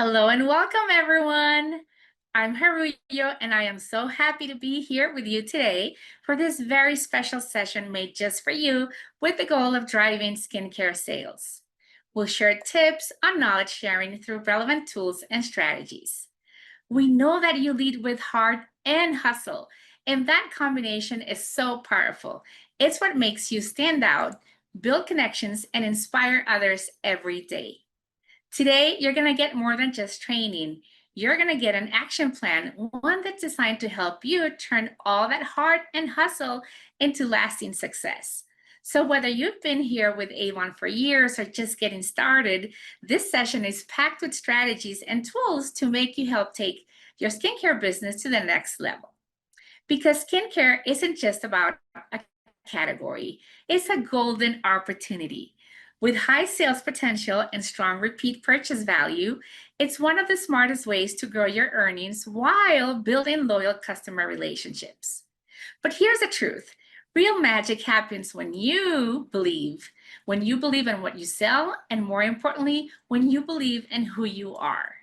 Hello and welcome, everyone. I'm Haruyo, and I am so happy to be here with you today for this very special session made just for you with the goal of driving skincare sales. We'll share tips on knowledge sharing through relevant tools and strategies. We know that you lead with heart and hustle, and that combination is so powerful. It's what makes you stand out, build connections, and inspire others every day. Today, you're going to get more than just training. You're going to get an action plan, one that's designed to help you turn all that heart and hustle into lasting success. So, whether you've been here with Avon for years or just getting started, this session is packed with strategies and tools to make you help take your skincare business to the next level. Because skincare isn't just about a category, it's a golden opportunity. With high sales potential and strong repeat purchase value, it's one of the smartest ways to grow your earnings while building loyal customer relationships. But here's the truth. Real magic happens when you believe in what you sell, and more importantly, when you believe in who you are.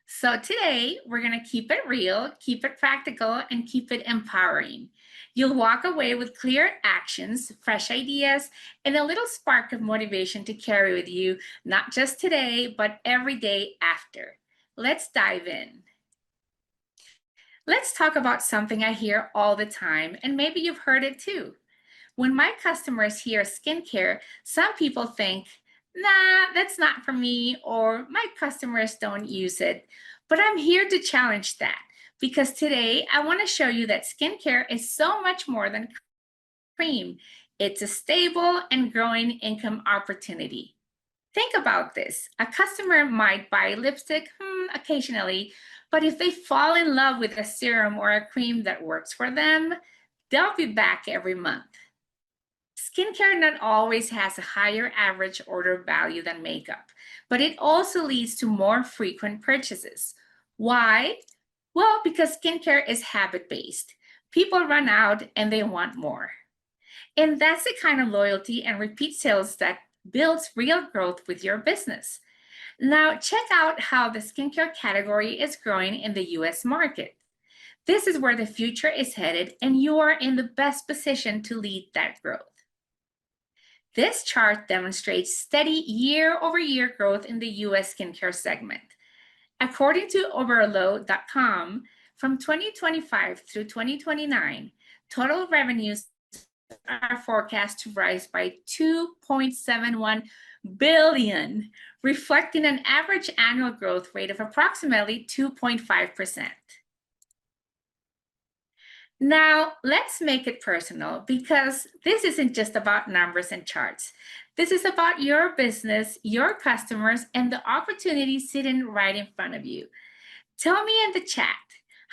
So today we're going to keep it real, keep it practical, and keep it empowering. You'll walk away with clear actions, fresh ideas, and a little spark of motivation to carry with you, not just today, but every day after. Let's dive in. Let's talk about something I hear all the time, and maybe you've heard it too. When my customers hear skincare, some people think, nah, that's not for me, or my customers don't use it. But I'm here to challenge that because today I want to show you that skincare is so much more than cream. It's a stable and growing income opportunity. Think about this. A customer might buy lipstick occasionally, but if they fall in love with a serum or a cream that works for them, they'll be back every month. Skincare not always has a higher average order value than makeup, but it also leads to more frequent purchases. Why? Well, because skincare is habit-based. People run out and they want more. And that's the kind of loyalty and repeat sales that builds real growth with your business. Now, check out how the skincare category is growing in the US market. This is where the future is headed, and you are in the best position to lead that growth. This chart demonstrates steady year-over-year growth in the US skincare segment. According to Oberlo.com, from 2025 through 2029, total revenues are forecast to rise by 2.71 billion, reflecting an average annual growth rate of approximately 2.5%. Now, let's make it personal because this isn't just about numbers and charts. This is about your business, your customers, and the opportunities sitting right in front of you. Tell me in the chat,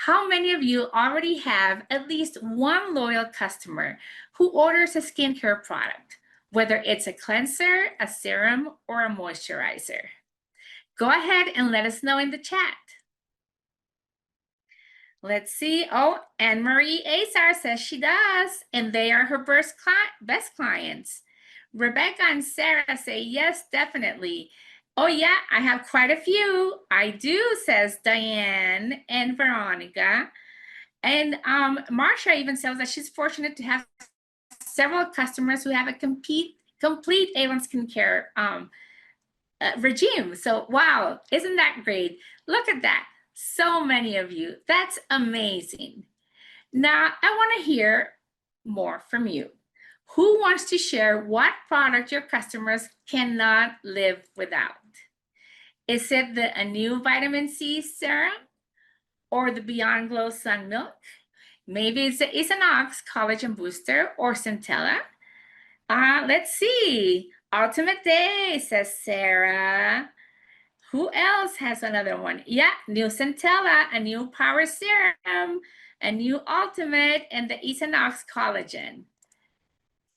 how many of you already have at least one loyal customer who orders a skincare product, whether it's a cleanser, a serum, or a moisturizer? Go ahead and let us know in the chat. Let's see. Oh, Anne Marie Azar says she does, and they are her best clients. Rebecca and Sarah say yes, definitely. Oh, yeah, I have quite a few. I do, says Diane and Veronica. And Marsha even says that she's fortunate to have several customers who have a complete Avon skincare regime. So, wow, isn't that great? Look at that. So many of you. That's amazing. Now, I want to hear more from you. Who wants to share what product your customers cannot live without? Is it a new vitamin C serum or the Beyond Glow Sun Milk? Maybe it's the Isanox Collagen Booster or Centella. Let's see. Ultimate Day, says Sarah. Who else has another one? Yeah, new Centella, a new Power Serum, a new Ultimate, and the Isanox Collagen.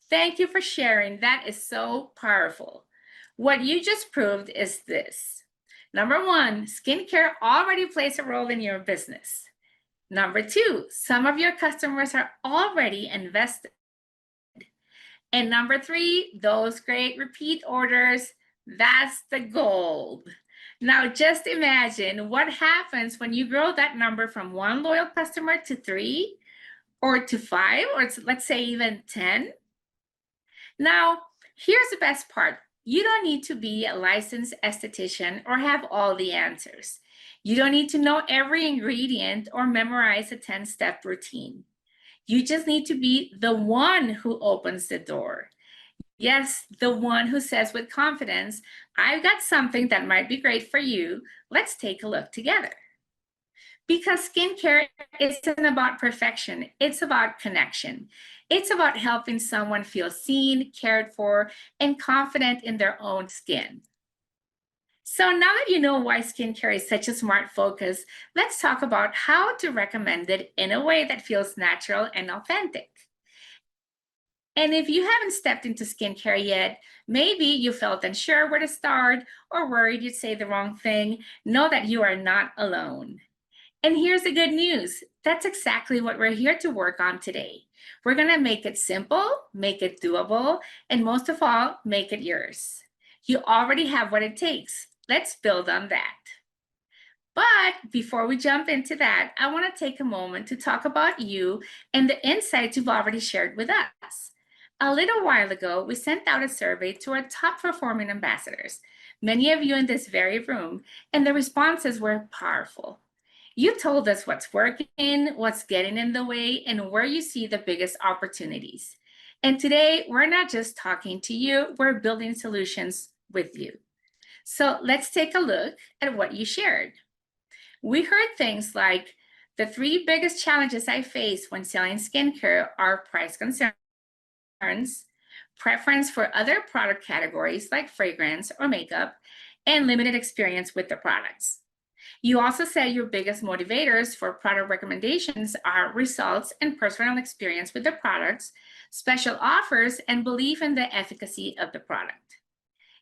Thank you for sharing. That is so powerful. What you just proved is this. Number one, skincare already plays a role in your business. Number two, some of your customers are already invested. And number three, those great repeat orders, that's the gold. Now, just imagine what happens when you grow that number from one loyal customer to three, or to five, or to, let's say even 10. Now, here's the best part. You don't need to be a licensed esthetician or have all the answers. You don't need to know every ingredient or memorize a 10-step routine. You just need to be the one who opens the door. Yes, the one who says with confidence, I've got something that might be great for you. Let's take a look together. Because skincare isn't about perfection, it's about connection. It's about helping someone feel seen, cared for, and confident in their own skin. So now that you know why skincare is such a smart focus, let's talk about how to recommend it in a way that feels natural and authentic. And if you haven't stepped into skincare yet, maybe you felt unsure where to start or worried you'd say the wrong thing, know that you are not alone. And here's the good news. That's exactly what we're here to work on today. We're going to make it simple, make it doable, and most of all, make it yours. You already have what it takes. Let's build on that. But before we jump into that, I want to take a moment to talk about you and the insights you've already shared with us. A little while ago, we sent out a survey to our top performing ambassadors, many of you in this very room, and the responses were powerful. You told us what's working, what's getting in the way, and where you see the biggest opportunities. And today, we're not just talking to you, we're building solutions with you. So let's take a look at what you shared. We heard things like the three biggest challenges I face when selling skincare are price concerns, preference for other product categories like fragrance or makeup, and limited experience with the products. You also said your biggest motivators for product recommendations are results and personal experience with the products, special offers, and belief in the efficacy of the product.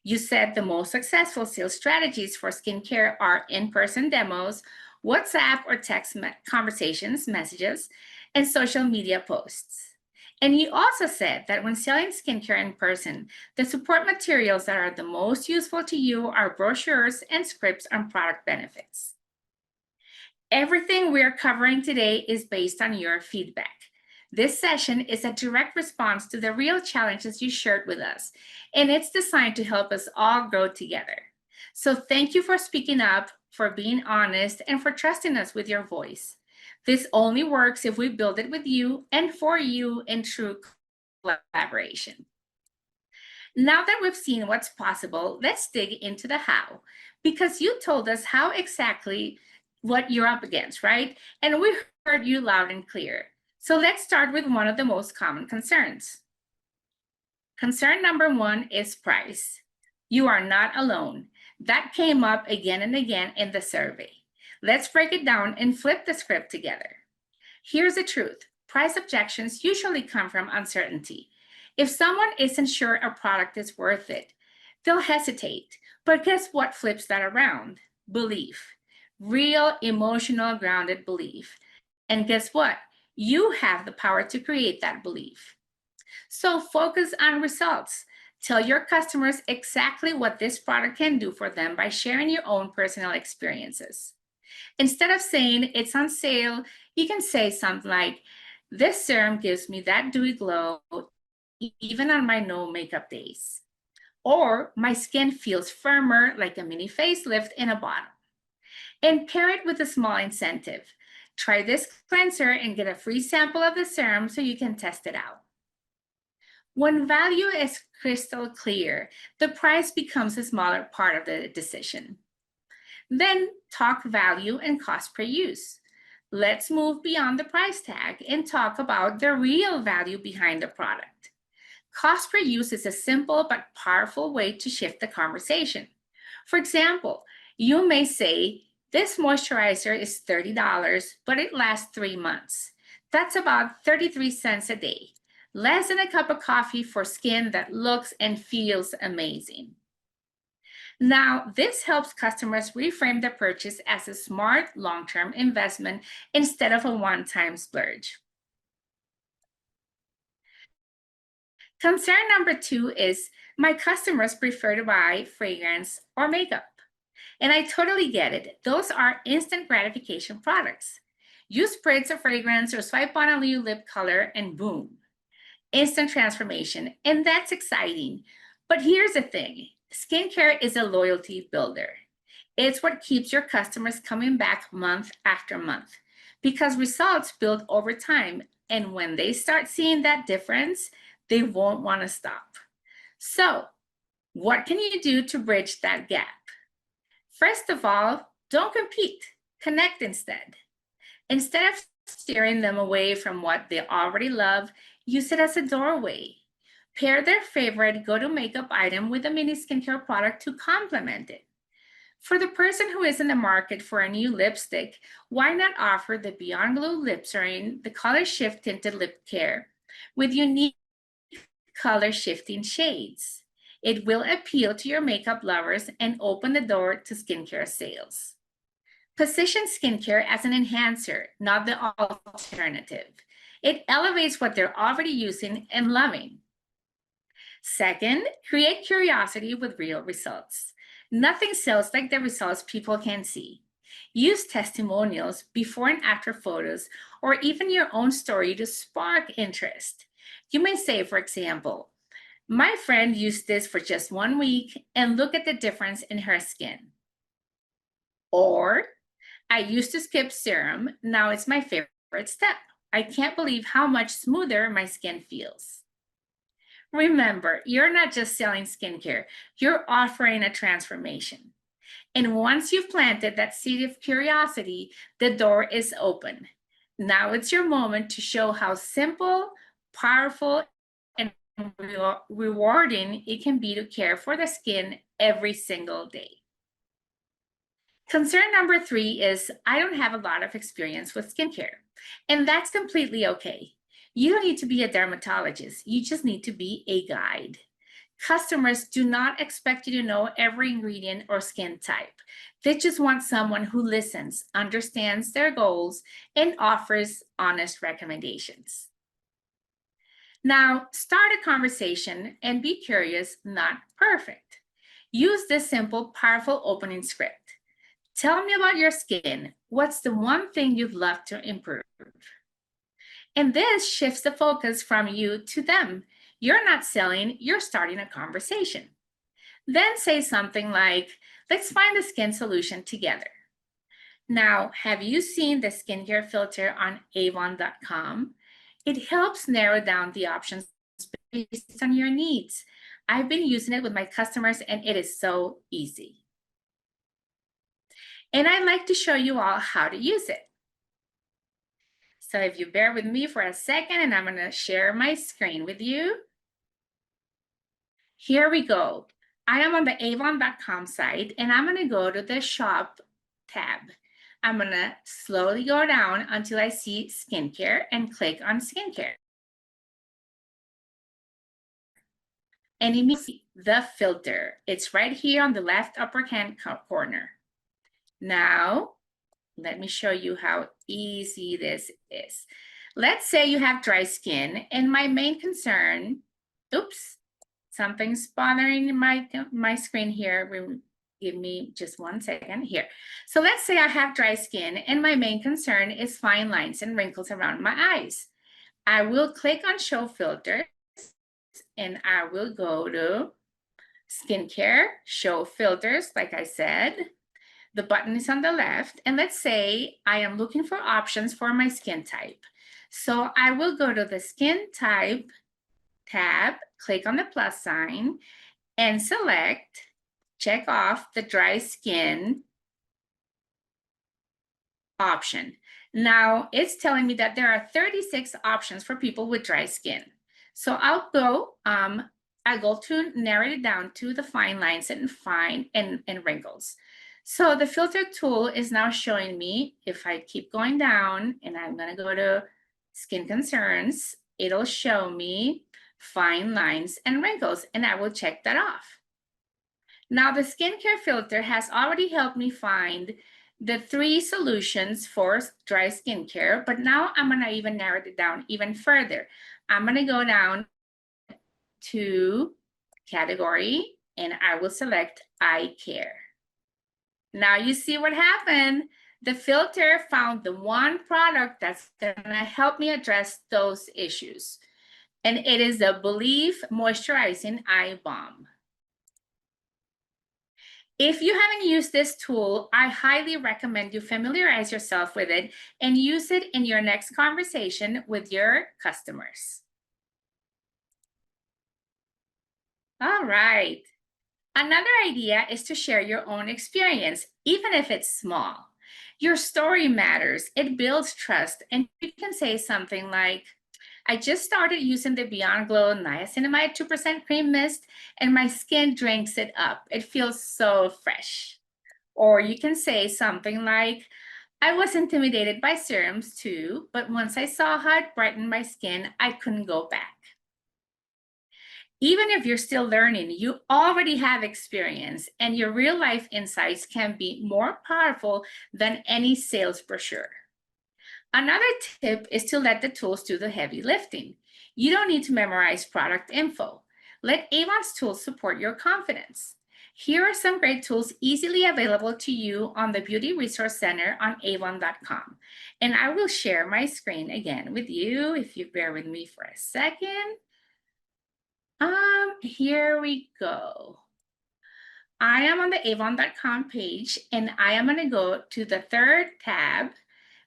You said the most successful sales strategies for skincare are in-person demos, WhatsApp or text conversations, messages, and social media posts. And you also said that when selling skincare in person, the support materials that are the most useful to you are brochures and scripts on product benefits. Everything we're covering today is based on your feedback. This session is a direct response to the real challenges you shared with us, and it's designed to help us all grow together. So thank you for speaking up, for being honest, and for trusting us with your voice. This only works if we build it with you and for you in true collaboration. Now that we've seen what's possible, let's dig into the how, because you told us how exactly what you're up against, right? And we heard you loud and clear. So let's start with one of the most common concerns. Concern number one is price. You are not alone. That came up again and again in the survey. Let's break it down and flip the script together. Here's the truth. Price objections usually come from uncertainty. If someone isn't sure a product is worth it, they'll hesitate. But guess what flips that around? Belief. Real, emotional, grounded belief. And guess what? You have the power to create that belief. So focus on results. Tell your customers exactly what this product can do for them by sharing your own personal experiences. Instead of saying it's on sale, you can say something like, this serum gives me that dewy glow even on my no makeup days. Or my skin feels firmer like a mini facelift in a bottle. And pair it with a small incentive. Try this cleanser and get a free sample of the serum so you can test it out. When value is crystal clear, the price becomes a smaller part of the decision. Then talk value and cost per use. Let's move beyond the price tag and talk about the real value behind the product. Cost per use is a simple but powerful way to shift the conversation. For example, you may say, this moisturizer is $30, but it lasts 3 months. That's about 33 cents a day, less than a cup of coffee for skin that looks and feels amazing. Now, this helps customers reframe the purchase as a smart long-term investment instead of a one-time splurge. Concern number two is my customers prefer to buy fragrance or makeup. And I totally get it. Those are instant gratification products. You spritz a fragrance or swipe on a new lip color and boom, instant transformation. And that's exciting. But here's the thing, skincare is a loyalty builder. It's what keeps your customers coming back month after month because results build over time. And when they start seeing that difference, they won't want to stop. So, what can you do to bridge that gap? First of all, don't compete, connect instead. Instead of steering them away from what they already love, use it as a doorway. Pair their favorite go to makeup item with a mini skincare product to complement it. For the person who is in the market for a new lipstick, why not offer the Beyond Glow Lip Serum, the Color Shift Tinted Lip Care, with unique color shifting shades? It will appeal to your makeup lovers and open the door to skincare sales. Position skincare as an enhancer, not the alternative. It elevates what they're already using and loving. Second, create curiosity with real results. Nothing sells like the results people can see. Use testimonials, before and after photos, or even your own story to spark interest. You may say, for example, my friend used this for just 1 week and look at the difference in her skin. Or, I used to skip serum, now it's my favorite step. I can't believe how much smoother my skin feels. Remember, you're not just selling skincare, you're offering a transformation. And once you've planted that seed of curiosity, the door is open. Now it's your moment to show how simple, powerful, and rewarding it can be to care for the skin every single day. Concern number 3 is I don't have a lot of experience with skincare, and that's completely okay. You don't need to be a dermatologist, you just need to be a guide. Customers do not expect you to know every ingredient or skin type. They just want someone who listens, understands their goals, and offers honest recommendations. Now, start a conversation and be curious, not perfect. Use this simple, powerful opening script. Tell me about your skin. What's the one thing you'd love to improve? And this shifts the focus from you to them. You're not selling, you're starting a conversation. Then say something like, let's find the skin solution together. Now, have you seen the skincare filter on avon.com? It helps narrow down the options based on your needs. I've been using it with my customers and it is so easy. And I'd like to show you all how to use it. So if you bear with me for a second, and I'm going to share my screen with you. Here we go. I am on the avon.com site, and I'm going to go to the shop tab. I'm going to slowly go down until I see skincare and click on skincare. And immediately the filter. It's right here on the left upper hand corner. Now, let me show you how easy this is. Let's say you have dry skin, and my main concern, oops, something's bothering my screen here. Give me just 1 second here. So let's say I have dry skin, and my main concern is fine lines and wrinkles around my eyes. I will click on Show Filters, and I will go to Skincare, Show Filters, like I said. The button is on the left, and let's say I am looking for options for my skin type. So I will go to the Skin Type tab, click on the plus sign, and check off the dry skin option. Now it's telling me that there are 36 options for people with dry skin. So I'll go to narrow it down to the fine lines and wrinkles. So the filter tool is now showing me, if I keep going down and I'm going to go to skin concerns, it'll show me fine lines and wrinkles, and I will check that off. Now the skincare filter has already helped me find the 3 solutions for dry skincare, but now I'm going to even narrow it down even further. I'm going to go down to category, and I will select eye care. Now you see what happened. The filter found the one product that's gonna help me address those issues. And it is the Believe Moisturizing Eye Balm. If you haven't used this tool, I highly recommend you familiarize yourself with it and use it in your next conversation with your customers. All right. Another idea is to share your own experience, even if it's small. Your story matters, it builds trust, and you can say something like, I just started using the Beyond Glow Niacinamide 2% Cream Mist, and my skin drinks it up. It feels so fresh. Or you can say something like, I was intimidated by serums too, but once I saw how it brightened my skin, I couldn't go back. Even if you're still learning, you already have experience, and your real life insights can be more powerful than any sales brochure. Another tip is to let the tools do the heavy lifting. You don't need to memorize product info. Let Avon's tools support your confidence. Here are some great tools easily available to you on the Beauty Resource Center on avon.com. And I will share my screen again with you if you bear with me for a second. Here we go. I am on the avon.com page, and I am going to go to the third tab,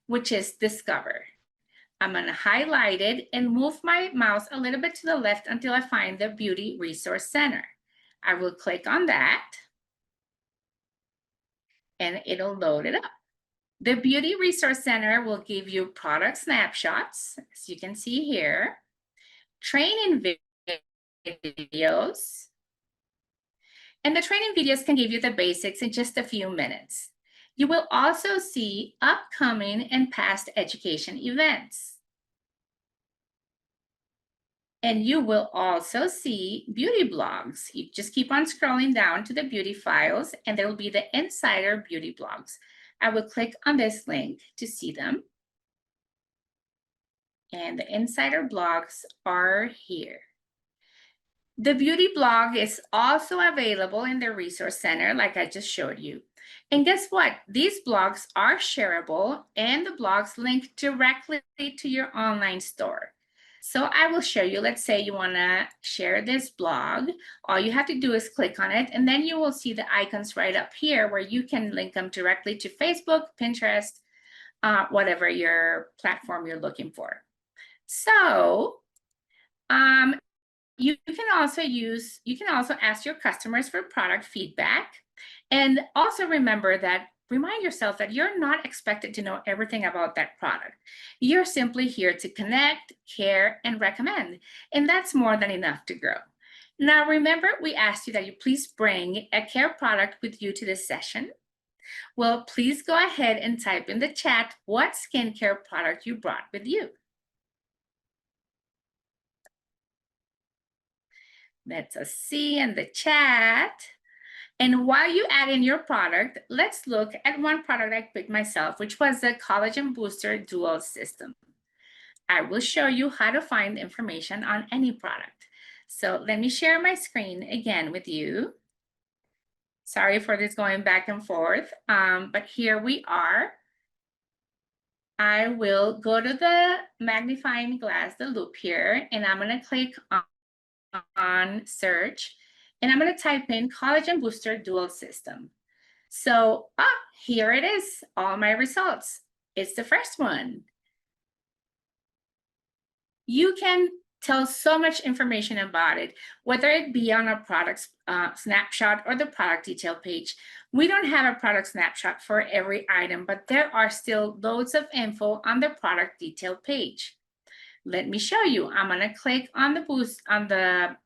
which is Discover. I'm going to highlight it and move my mouse a little bit to the left until I find the Beauty Resource Center. I will click on that, and it'll load it up. The Beauty Resource Center will give you product snapshots, as you can see here, training videos, and the training videos can give you the basics in just a few minutes. You will also see upcoming and past education events. And you will also see beauty blogs. You just keep on scrolling down to the beauty files, and there will be the Insider Beauty blogs. I will click on this link to see them. And the Insider blogs are here. The beauty blog is also available in the Resource Center, like I just showed you. And guess what? These blogs are shareable, and the blogs link directly to your online store. So I will show you. Let's say you want to share this blog. All you have to do is click on it, and then you will see the icons right up here where you can link them directly to Facebook, Pinterest, whatever your platform you're looking for. So you can also ask your customers for product feedback. And also remind yourself that you're not expected to know everything about that product. You're simply here to connect, care, and recommend. And that's more than enough to grow. Now, remember, we asked you that you please bring a care product with you to this session. Well, please go ahead and type in the chat what skincare product you brought with you. Let's see in the chat. And while you add in your product, let's look at one product I picked myself, which was the Collagen Booster Dual System. I will show you how to find information on any product. So let me share my screen again with you. Sorry for this going back and forth, but here we are. I will go to the magnifying glass, the loop here, and I'm going to click on search. And I'm going to type in Collagen Booster Dual System. So here it is, all my results. It's the first one. You can tell so much information about it, whether it be on a product snapshot or the product detail page. We don't have a product snapshot for every item, but there are still loads of info on the product detail page. Let me show you. I'm going to click on the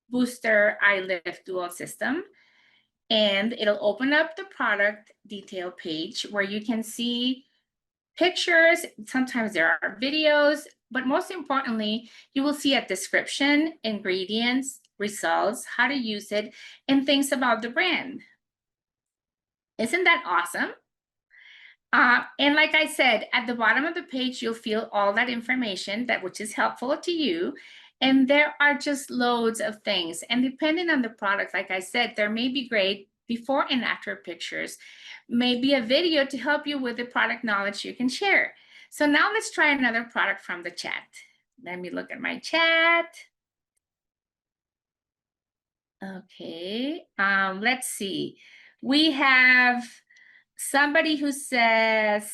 Booster Eye Lift Dual System, and it'll open up the product detail page where you can see pictures. Sometimes there are videos, but most importantly, you will see a description, ingredients, results, how to use it, and things about the brand. Isn't that awesome? And like I said, at the bottom of the page, you'll feel all that information which is helpful to you. And there are just loads of things. And depending on the product, like I said, there may be great before and after pictures, maybe a video to help you with the product knowledge you can share. So now let's try another product from the chat. Let me look at my chat. Okay, let's see. We have somebody who says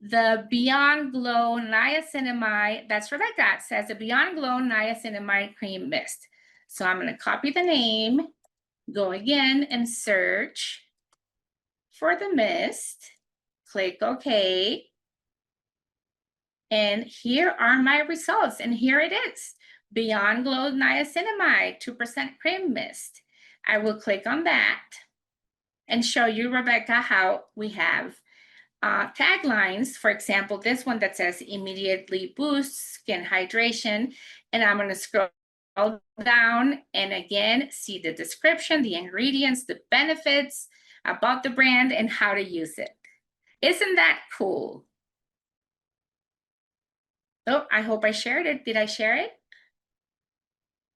the Beyond Glow Niacinamide, that's Rebecca, says the Beyond Glow Niacinamide Cream Mist. So I'm gonna copy the name, go again and search for the mist, click OK. And here are my results, and here it is. Beyond Glow Niacinamide 2% Cream Mist. I will click on that and show you, Rebecca, how we have taglines. For example, this one that says immediately boosts skin hydration. And I'm going to scroll down and again see the description, the ingredients, the benefits about the brand, and how to use it. Isn't that cool? Oh, I hope I shared it. Did I share it?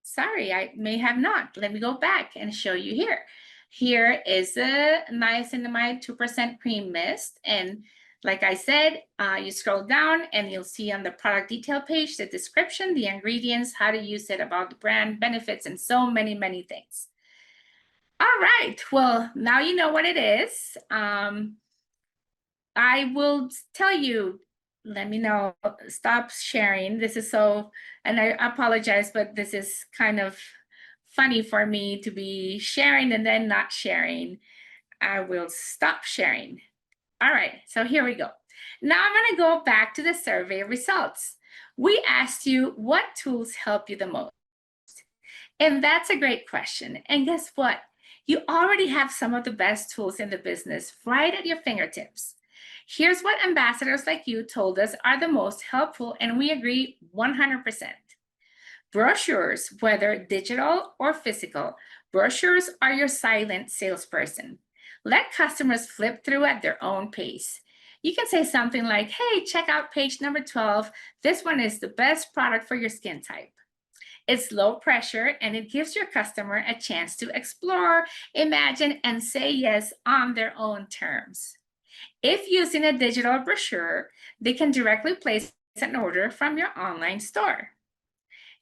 Sorry, I may have not. Let me go back and show you here. Here is the niacinamide 2% cream mist. And like I said, you scroll down and you'll see on the product detail page, the description, the ingredients, how to use it, about the brand, benefits, and so many, many things. All right, well, now you know what it is. I will tell you, let me know, stop sharing. This is so, and I apologize, but this is kind of funny for me to be sharing and then not sharing. I will stop sharing. All right, so here we go. Now I'm gonna go back to the survey results. We asked you what tools help you the most. And that's a great question. And guess what? You already have some of the best tools in the business right at your fingertips. Here's what ambassadors like you told us are the most helpful, and we agree 100%. Brochures, whether digital or physical, brochures are your silent salesperson. Let customers flip through at their own pace. You can say something like, hey, check out page number 12. This one is the best product for your skin type. It's low pressure and it gives your customer a chance to explore, imagine, and say yes on their own terms. If using a digital brochure, they can directly place an order from your online store.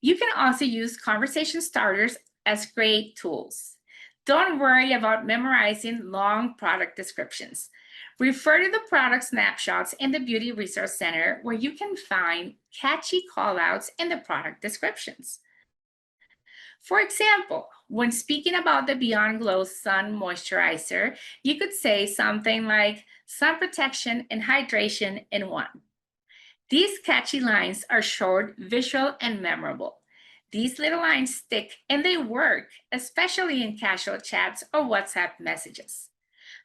You can also use conversation starters as great tools. Don't worry about memorizing long product descriptions. Refer to the product snapshots in the Beauty Resource Center, where you can find catchy callouts in the product descriptions. For example, when speaking about the Beyond Glow Sun Moisturizer, you could say something like sun protection and hydration in one. These catchy lines are short, visual, and memorable. These little lines stick and they work, especially in casual chats or WhatsApp messages.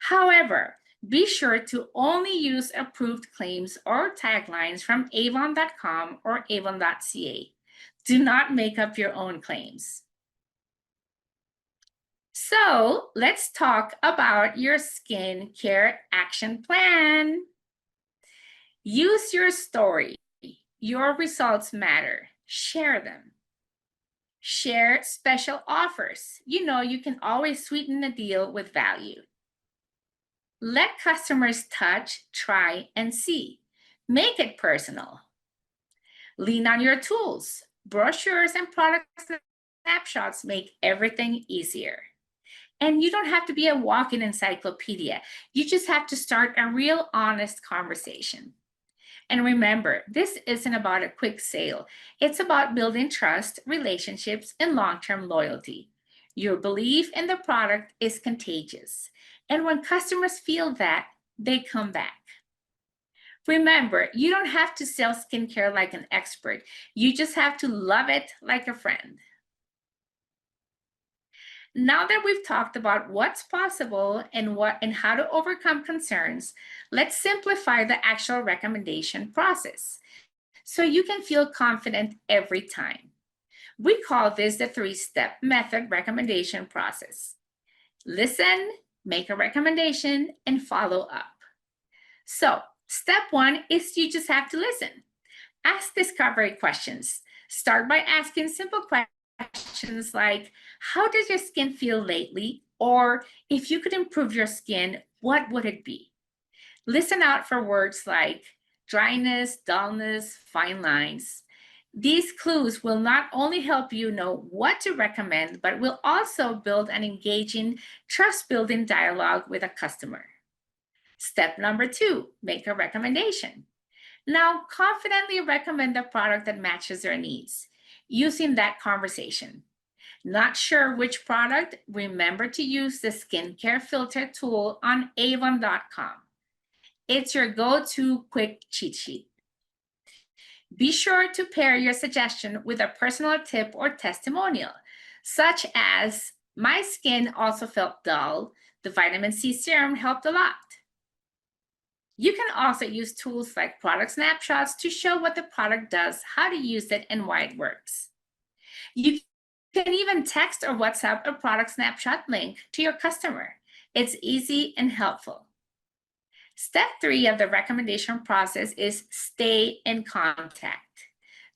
However, be sure to only use approved claims or taglines from avon.com or avon.ca. Do not make up your own claims. So let's talk about your skincare action plan. Use your story. Your results matter. Share them. Share special offers. You know, you can always sweeten a deal with value. Let customers touch, try, and see. Make it personal. Lean on your tools. Brochures and product snapshots make everything easier. And you don't have to be a walking encyclopedia. You just have to start a real honest conversation. And remember, this isn't about a quick sale. It's about building trust, relationships, and long-term loyalty. Your belief in the product is contagious. And when customers feel that, they come back. Remember, you don't have to sell skincare like an expert. You just have to love it like a friend. Now that we've talked about what's possible and how to overcome concerns, let's simplify the actual recommendation process so you can feel confident every time. We call this the 3-step method recommendation process. Listen, make a recommendation, and follow up. So, step 1 is you just have to listen. Ask discovery questions. Start by asking simple questions like, how does your skin feel lately? Or if you could improve your skin, what would it be? Listen out for words like dryness, dullness, fine lines. These clues will not only help you know what to recommend, but will also build an engaging, trust building dialogue with a customer. Step number 2, make a recommendation. Now, confidently recommend a product that matches their needs using that conversation. Not sure which product? Remember to use the skincare filter tool on avon.com. It's your go-to quick cheat sheet. Be sure to pair your suggestion with a personal tip or testimonial, such as, my skin also felt dull. The vitamin C serum helped a lot. You can also use tools like product snapshots to show what the product does, how to use it, and why it works. You can even text or WhatsApp a product snapshot link to your customer. It's easy and helpful. Step 3 of the recommendation process is stay in contact.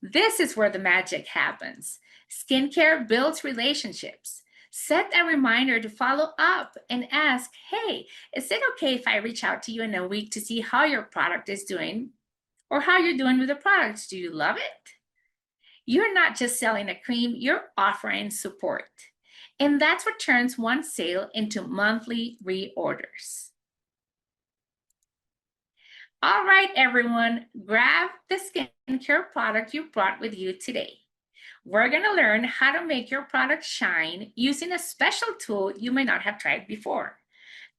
This is where the magic happens. Skincare builds relationships. Set a reminder to follow up and ask, hey, is it okay if I reach out to you in a week to see how your product is doing or how you're doing with the products? Do you love it? You're not just selling a cream, you're offering support. And that's what turns one sale into monthly reorders. All right, everyone, grab the skincare product you brought with you today. We're going to learn how to make your product shine using a special tool you may not have tried before.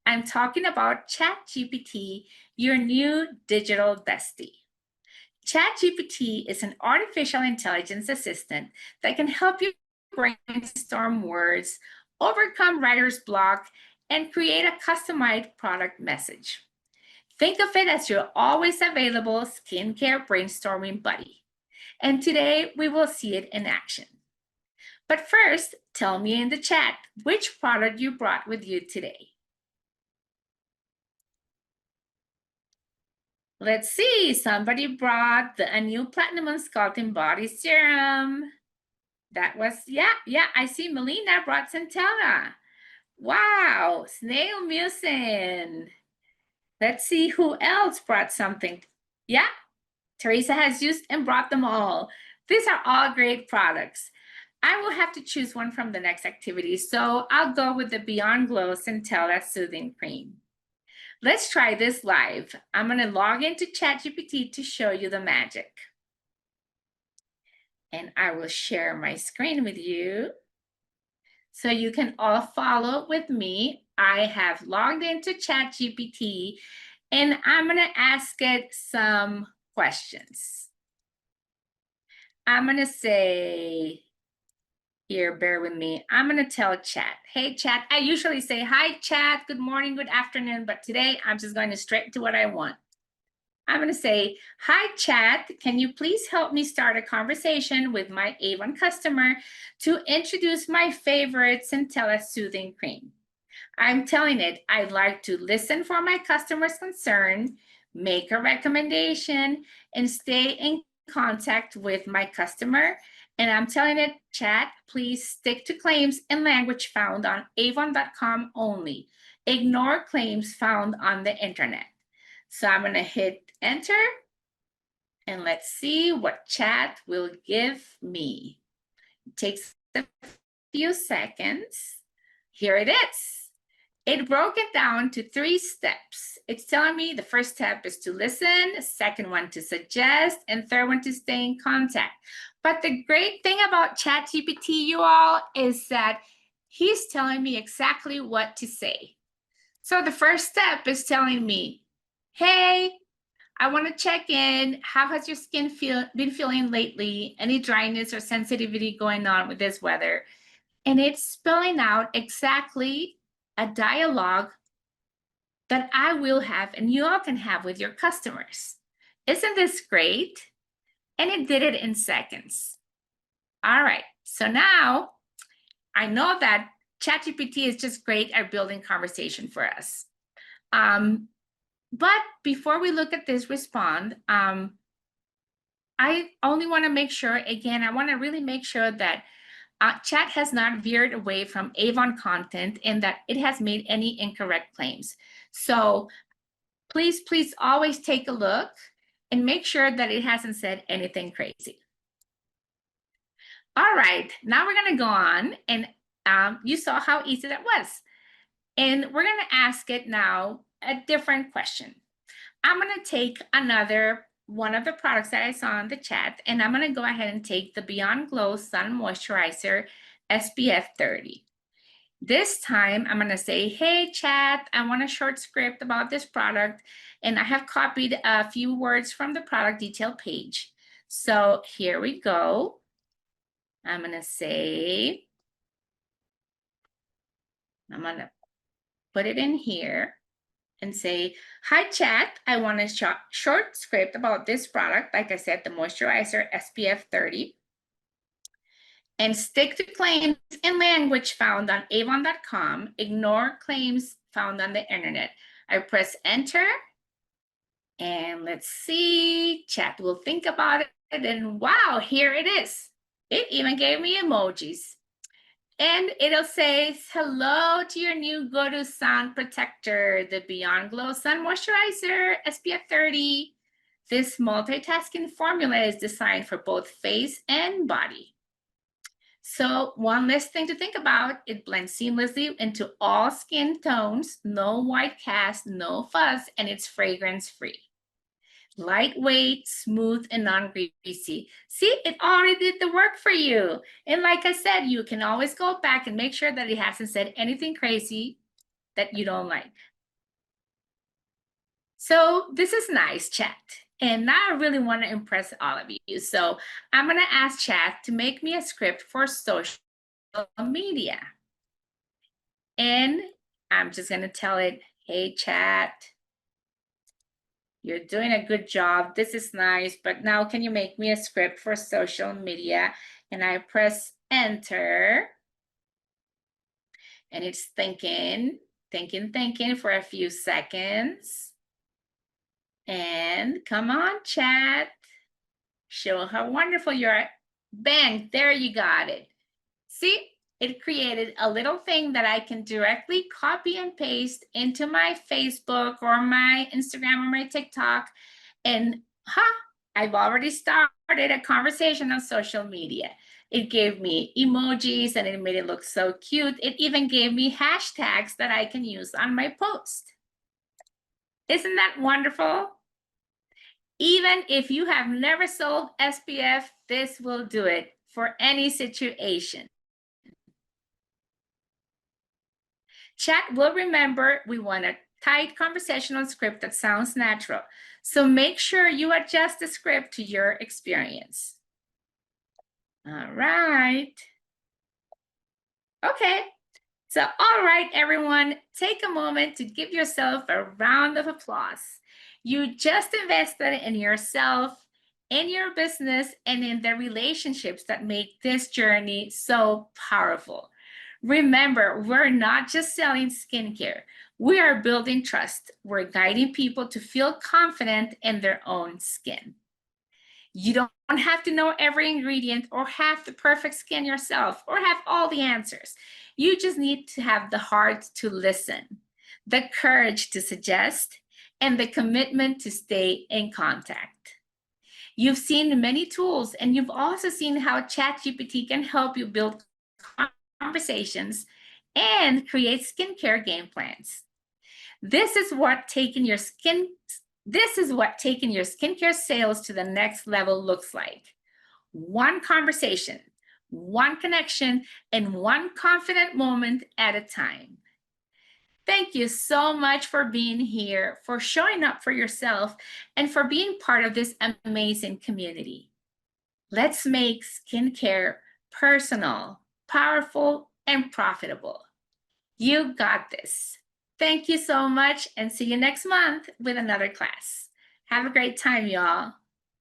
I'm talking about ChatGPT, your new digital bestie. ChatGPT is an artificial intelligence assistant that can help you brainstorm words, overcome writer's block, and create a customized product message. Think of it as your always available skincare brainstorming buddy. And today we will see it in action. But first, tell me in the chat which product you brought with you today. Let's see, somebody brought a new Platinum and Sculpting Body Serum. That was, yeah, I see Melina brought Centella. Wow, Snail Mucin. Let's see who else brought something. Yeah, Teresa has used and brought them all. These are all great products. I will have to choose one from the next activity, so I'll go with the Beyond Glow Centella Soothing Cream. Let's try this live. I'm going to log into ChatGPT to show you the magic. And I will share my screen with you so you can all follow with me. I have logged into ChatGPT and I'm going to ask it some questions. I'm going to say, here, bear with me. I'm going to tell Chat, hey, Chat. I usually say, hi, Chat, good morning, good afternoon. But today I'm just going to straight to what I want. I'm going to say, hi, Chat. Can you please help me start a conversation with my Avon customer to introduce my favorite Centella Soothing Cream? I'm telling it I'd like to listen for my customer's concern, make a recommendation, and stay in contact with my customer. And I'm telling it, Chat, please stick to claims and language found on avon.com only. Ignore claims found on the internet. So I'm going to hit enter. And let's see what Chat will give me. It takes a few seconds. Here it is. It broke it down to 3 steps. It's telling me the first step is to listen, second one to suggest, and third one to stay in contact. But the great thing about ChatGPT, you all, is that he's telling me exactly what to say. So the first step is telling me, hey, I want to check in. How has your skin been feeling lately? Any dryness or sensitivity going on with this weather? And it's spelling out exactly a dialogue that I will have and you all can have with your customers. Isn't this great? And it did it in seconds. All right, so now I know that ChatGPT is just great at building conversation for us. But before we look at this respond, I only want to make sure, again, I want to really make sure that Chat has not veered away from Avon content in that it has made any incorrect claims. So please, please always take a look and make sure that it hasn't said anything crazy. All right, now we're going to go on, and you saw how easy that was. And we're going to ask it now a different question. I'm going to take another one of the products that I saw in the chat, and I'm going to go ahead and take the Beyond Glow Sun Moisturizer SPF 30. This time, I'm going to say, hey, chat, I want a short script about this product, and I have copied a few words from the product detail page. So here we go. I'm going to say, I'm going to put it in here and say, hi, chat, I want a short script about this product. Like I said, the moisturizer SPF 30. And stick to claims in language found on avon.com. Ignore claims found on the internet. I press enter. And let's see, chat will think about it. And wow, here it is. It even gave me emojis. And it'll say, hello to your new go-to sun protector, the Beyond Glow Sun Moisturizer SPF 30. This multitasking formula is designed for both face and body. So one last thing to think about, it blends seamlessly into all skin tones, no white cast, no fuzz, and it's fragrance-free. Lightweight, smooth, and non-greasy. See, it already did the work for you. And like I said, you can always go back and make sure that it hasn't said anything crazy that you don't like. So this is nice, chat. And now I really want to impress all of you. So I'm going to ask chat to make me a script for social media. And I'm just going to tell it, hey, chat, you're doing a good job. This is nice, but now can you make me a script for social media? And I press enter. And it's thinking for a few seconds. And come on, chat. Show how wonderful you are. Bang, there you got it. See, it created a little thing that I can directly copy and paste into my Facebook or my Instagram or my TikTok. And I've already started a conversation on social media. It gave me emojis and it made it look so cute. It even gave me hashtags that I can use on my post. Isn't that wonderful? Even if you have never sold SPF, this will do it for any situation. Chat will remember we want a tight conversational script that sounds natural. So make sure you adjust the script to your experience. All right. Okay. So, all right, everyone, take a moment to give yourself a round of applause. You just invested in yourself, in your business, and in the relationships that make this journey so powerful. Remember, we're not just selling skincare. We are building trust. We're guiding people to feel confident in their own skin. You don't have to know every ingredient or have the perfect skin yourself or have all the answers. You just need to have the heart to listen, the courage to suggest, and the commitment to stay in contact. You've seen many tools, and you've also seen how ChatGPT can help you build conversations and create skincare game plans. This is what taking your skincare sales to the next level looks like. One conversation, one connection, and one confident moment at a time. Thank you so much for being here, for showing up for yourself, and for being part of this amazing community. Let's make skincare personal, powerful, and profitable. You got this. Thank you so much, and see you next month with another class. Have a great time, y'all.